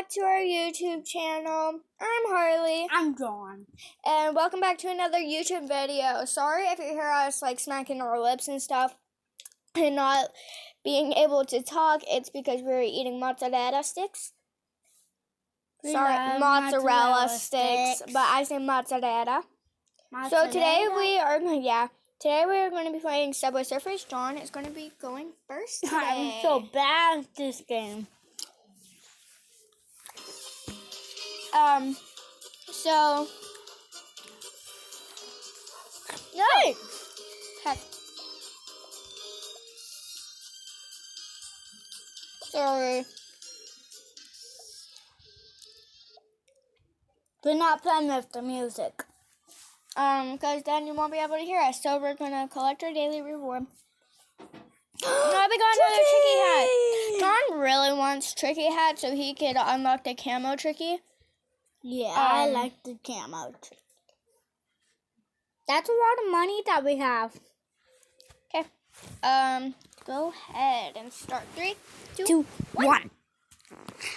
back to our YouTube channel. I'm Harley. I'm John. And welcome back to another YouTube video. Sorry if you hear us like smacking our lips and stuff and not being able to talk. It's because we're eating mozzarella sticks. Mozzarella sticks, but I say mozzarella. So today we are going to be playing Subway Surfers. John is going to be going first today. I'm so bad at this game. So Yay! heck. Sorry. We're not playing with the music. Because then you won't be able to hear us. So we're gonna collect our daily reward. No, we got another Tricky Hat. John really wants Tricky Hat so he could unlock the camo Tricky. Yeah, I like the camo. That's a lot of money that we have. Okay. Go ahead and start. 3, 2, 1.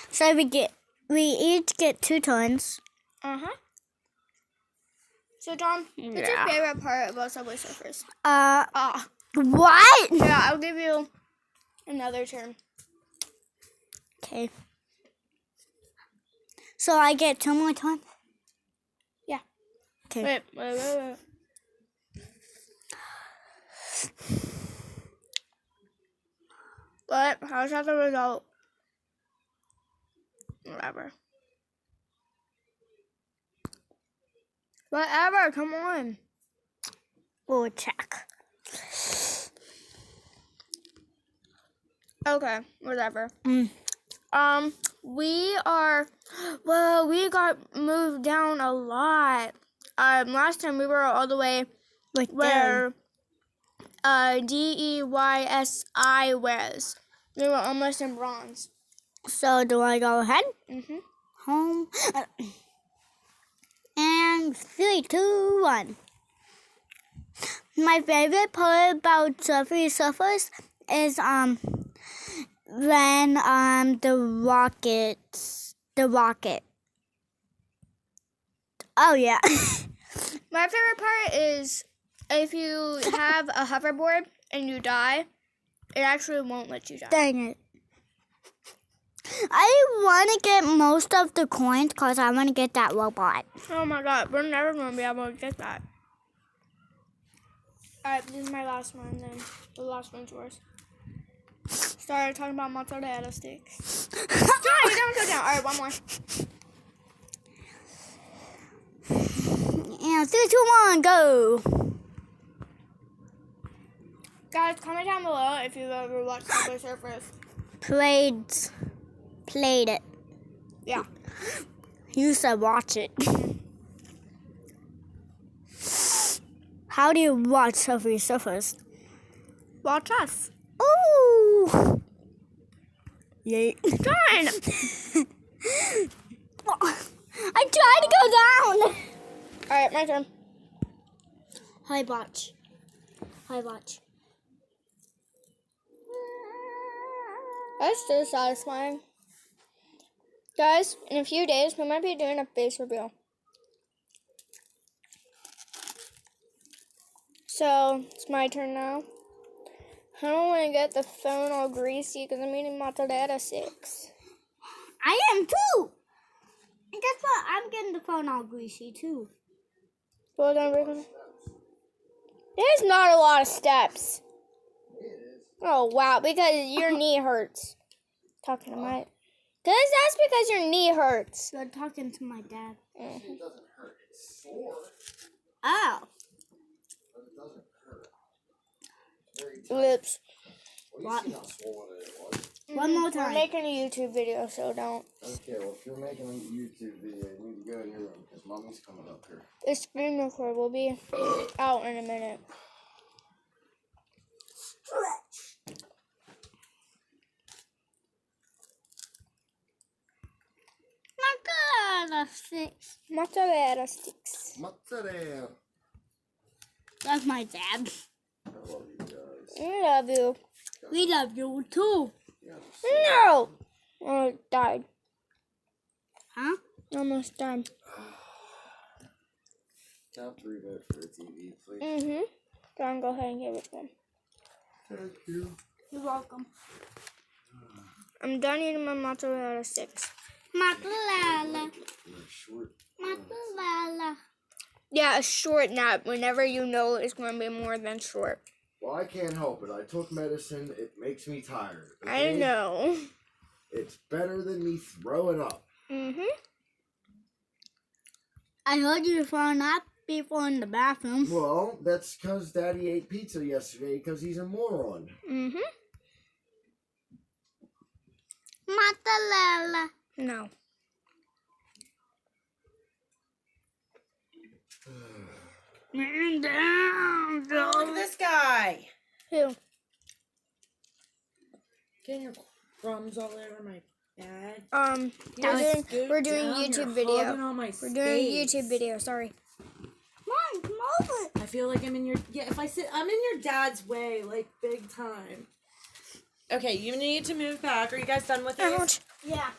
So we each get 2 turns. So John, what's your favorite part about Subway Surfers? What? Yeah, I'll give you another turn. Okay. So I get 2 more turns? Yeah. Okay. Wait. But how's that the result? Whatever, come on. We'll check. Okay, whatever. Mm. We got moved down a lot. Last time we were all the way Like where DEYSI was. We were almost in bronze. So do I go ahead? Home. And 3, 2, 1. My favorite part about Subway Surfers is when the rocket. Oh yeah. My favorite part is if you have a hoverboard and you die, it actually won't let you die. Dang it. I want to get most of the coins because I want to get that robot. Oh my god, we're never going to be able to get that. Alright, this is my last one then. The last one's yours. Started talking about mozzarella sticks. John, you don't go down. Alright, one more. And 3, 2, 1, go. Guys, comment down below if you've ever watched Subway Surfers. Played it. Yeah. You said watch it. How do you watch Subway Surfers? Watch us. Ooh! Yay. John! I tried to go down! Alright, my turn. Hi, watch. That's so satisfying. Guys, in a few days, we might be doing a face reveal. So, it's my turn now. I don't want to get the phone all greasy because I'm eating mozzarella sticks. I am too! And guess what? I'm getting the phone all greasy too. Well done, Rickon. There's not a lot of steps. Oh, wow, because your knee hurts. Talking to my... That's because your knee hurts. You're talking to my dad. It doesn't hurt. It's sore. Oh. But it doesn't hurt. Lips. Well, you see how swollen it was. One more We're time. making a YouTube video, so don't. Okay, well, if you're making a YouTube video, you need to go in your room because Mommy's coming up here. The screen record will be out in a minute. Mozzarella sticks. Mozzarella. That's my dad. I love you guys. I love you. We love you too. Yeah, No! Oh, it died. Huh? Almost done. Top 3 vote for a TV, please. Mm-hmm. John, go ahead and give it to him. Thank you. You're welcome. I'm done eating my mozzarella sticks. Mozzarella. Short. Mozzarella. Yeah, a short nap whenever you know it's going to be more than short. Well, I can't help it. I took medicine. It makes me tired. I okay? know. It's better than me throwing up. Mm-hmm. I heard you throwing up before in the bathroom. Well, that's because Daddy ate pizza yesterday because he's a moron. Mm-hmm. Mozzarella. No. Man down, Look at this guy. Who? Getting your crumbs all over my bed. We're doing YouTube video. We're We're doing YouTube video. Sorry. Mom, come over. I feel like I'm in your if I sit I'm in your dad's way, like big time. Okay, you need to move back. Are you guys done with this? Ouch. Yeah.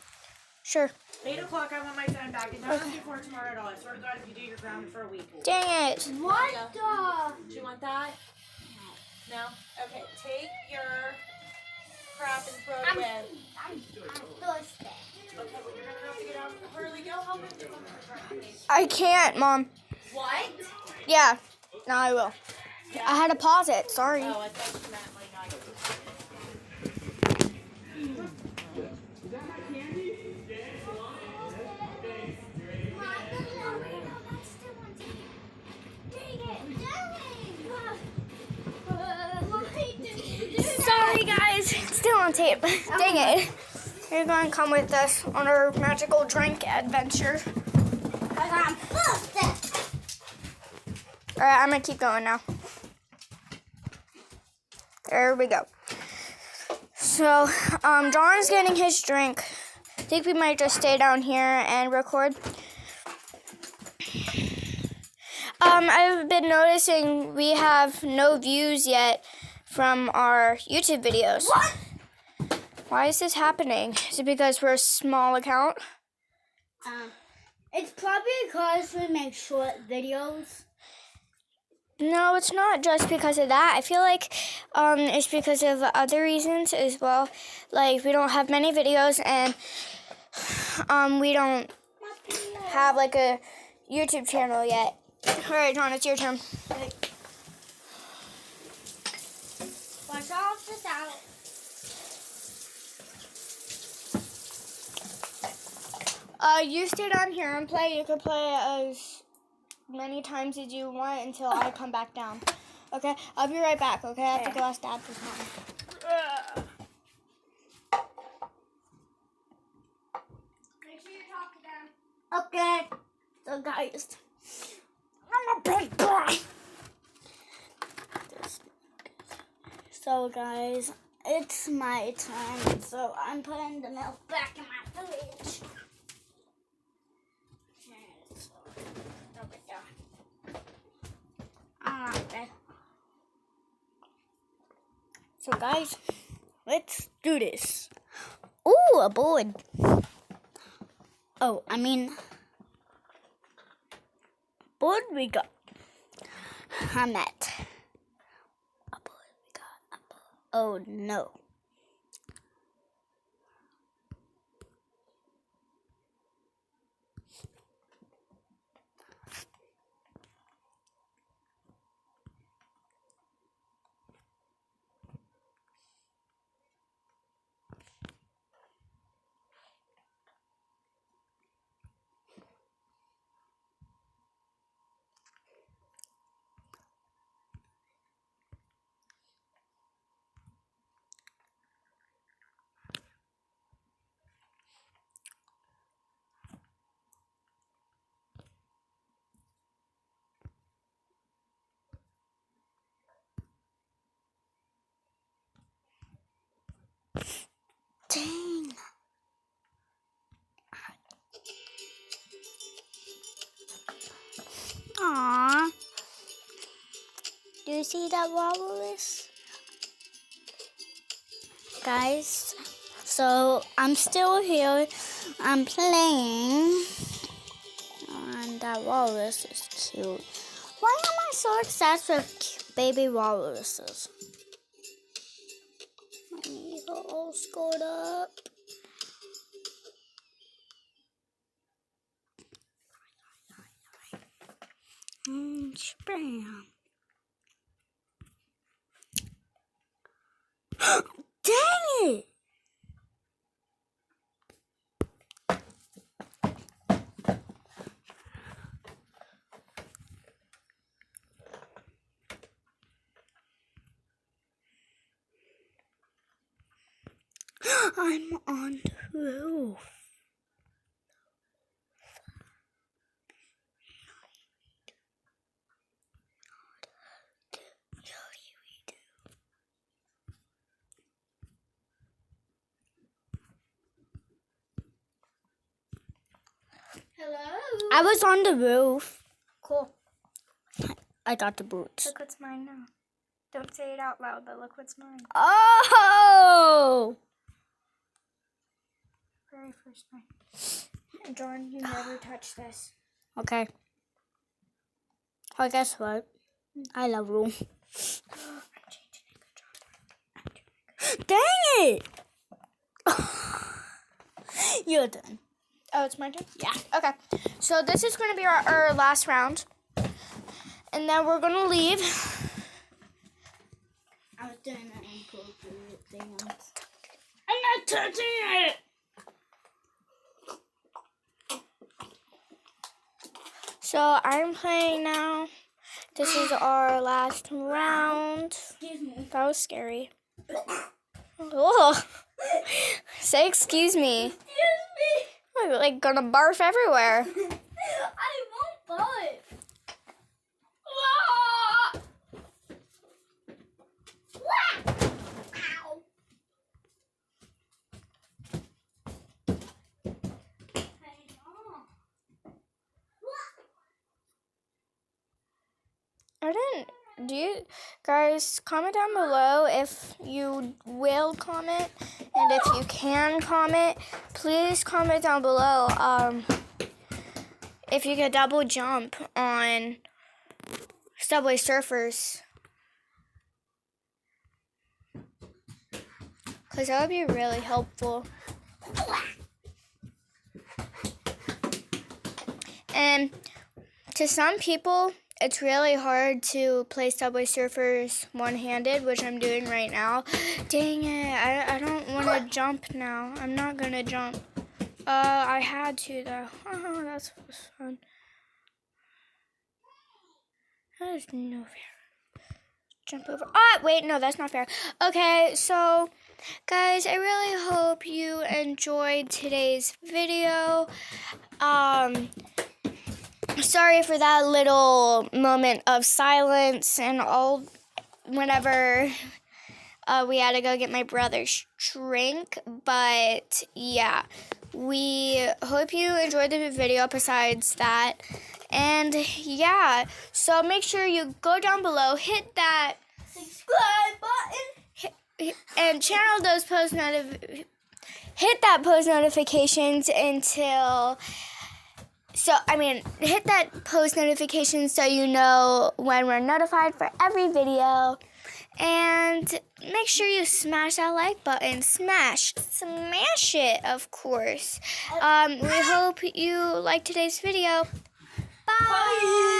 Sure. 8 o'clock, I want my son back. It doesn't before tomorrow at all. I swear to God, if you do, you're grounded for a week. Dang it. What the? Do you want that? No? Okay, take your crap and throw it away. I'm thirsty. Okay, well, you're gonna have to get out. Hurley, go help him pick up the crap, please. I can't, Mom. What? Yeah. No, I will. I had to pause it. Sorry. Oh, I thought you meant like not. Sorry, guys. It's still on tape. Dang it. You're going to come with us on our magical drink adventure. I'm thirsty. Alright, I'm going to keep going now. There we go. So, John's getting his drink. I think we might just stay down here and record. I've been noticing we have no views yet from our YouTube videos. What? Why is this happening? Is it because we're a small account? It's probably because we make short videos. No, it's not just because of that. I feel like it's because of other reasons as well. Like, we don't have many videos, and we don't have, like, a YouTube channel yet. All right, John, it's your turn. Wash off this out. You stay down here and play. You can play as many times as you want until I come back down. Okay? I'll be right back, okay? I have to go ask Dad for something. Make sure you talk to them. Okay. So guys, I'm a big boy. So guys, it's my turn. So I'm putting the milk back in my fridge. So guys, let's do this. Ooh, a board. Oh, I mean, board we got. I'm at. A board we got. A board. Oh no. Dang. Aww. Do you see that wobble is? Guys, so So I'm still here. I'm playing. And that walrus is cute. Why am I so obsessed with baby walruses? My knees are all scored up. Bam. Dang it! I'm on the roof. Hello. I was on the roof. Cool. I got the boots. Look what's mine now. Don't say it out loud, but look what's mine. Oh! Very first mine. Jordan, you never touch this. Okay. Oh, guess what? I love you. I'm changing it. Good job. Dang it! You're done. Oh, it's my turn? Yeah. Okay. So this is going to be our last round. And then we're going to leave. I was doing an inappropriate thing. I'm not touching it! So I'm playing now. This is our last round. Excuse me. That was scary. Oh. Say excuse me. Excuse me. I'm like gonna barf everywhere. I won't barf. Ow. I didn't. Do you guys comment down below if you will comment, and if you can comment, please comment down below. If you could double jump on Subway Surfers, because that would be really helpful. And to some people, it's really hard to play Subway Surfers one-handed, which I'm doing right now. Dang it, I don't want to jump now. I'm not going to jump. I had to, though. Oh, that was fun. That is no fair. Jump over. Oh, wait, no, that's not fair. Okay, so, guys, I really hope you enjoyed today's video. Sorry for that little moment of silence and all whenever we had to go get my brother's drink. But yeah, we hope you enjoyed the video besides that. And yeah, so make sure you go down below, hit that Subscribe button. and channel those hit that post notifications until... hit that post notification so you know when we're notified for every video. And make sure you smash that like button. Smash it, of course. We hope you liked today's video. Bye.